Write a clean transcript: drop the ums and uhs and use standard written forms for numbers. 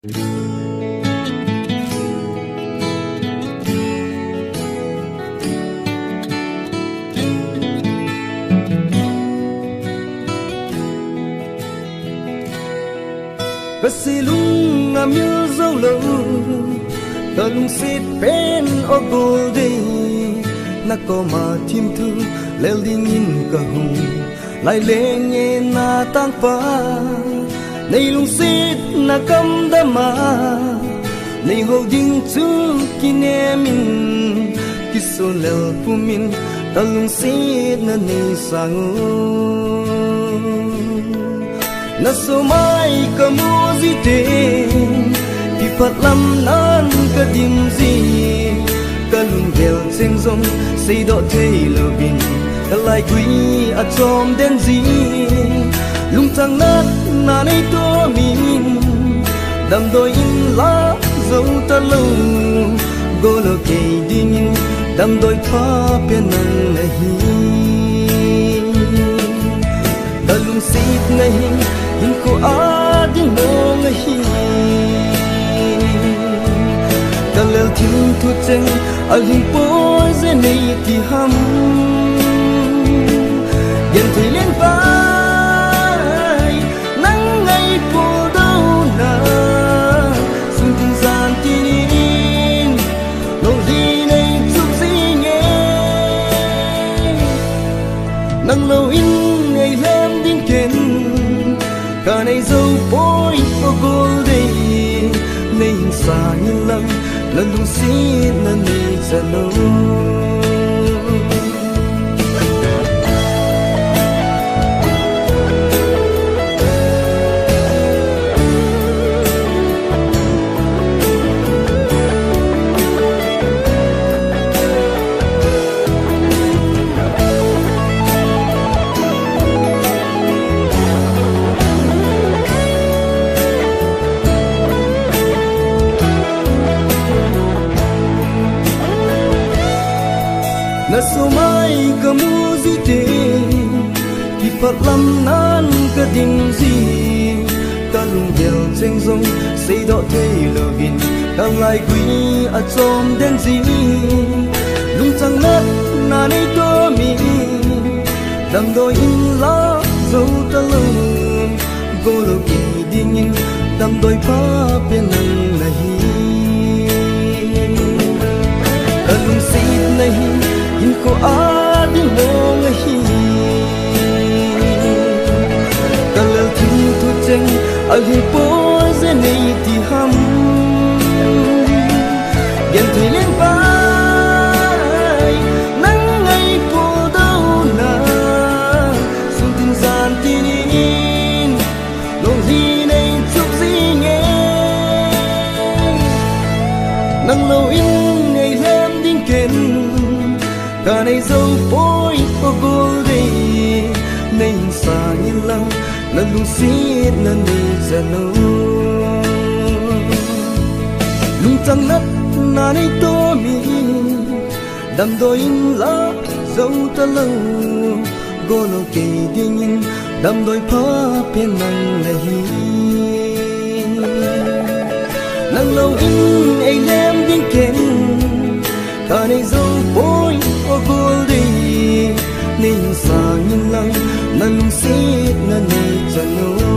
Và xì lung ngắm như dấu lâu ta lung xịt bên ô gồ đi na có mà thêm thư leo đi nhìn cả hùng lại lên nghe na tăng phá này lung xịt na cầm đam mà này hồ dinh chú kine min kiso leo phu min ta lung xịt na này sang na so mai ka mu zi te ki phat lam nan ka dim zi ka lung gel seng zong sei do thei lo bin ka lai quy a chom den zi lung tang nat na nei to min dam doi in la zo ta lo go lo ke ding dam doi pha pe nan na hi ta lung sit na hi in ko ading mo ngahi kalel thim thu cheng alhing po ze nei ti ham yen thei len vai nang ngai po do na sun tin san tin lo li nei chuk si nge nang lo in nei lem ding ken cả này dâu bối ô gồ đây này hình xa như lăng lần đúng xin lần này giờ lâu na so mai ka mu zi te ki phat lam nan ka dim zi ka lung gel cheng zong sei do thei lo vin ka lai quy a chom den zi lung chang nat na nei to mi dam do in la zo ta lo go lo ki ding in dam doi pa pe nan na hi ka lung sit na hi in ko ading mo ngahi kalal thim thu cheng alhi po ze nei ti ham yen thei len vai nang ngai po do na sun tin san tin lo hi nei chuk si nge nang lo in nei lem ding ken cả này dâu bối ô gồ đây này xa như lăng lần lung xít lần này giờ lâu lung trăng nát na này to mi đam đôi lá dâu ta lâu gồ lo kề ding đam đôi pha bên năng là hi năng lâu in ai lem ding ken cả này dâu bối ô gồ đi nên xa nhìn lăng na lung xít na này giờ lâu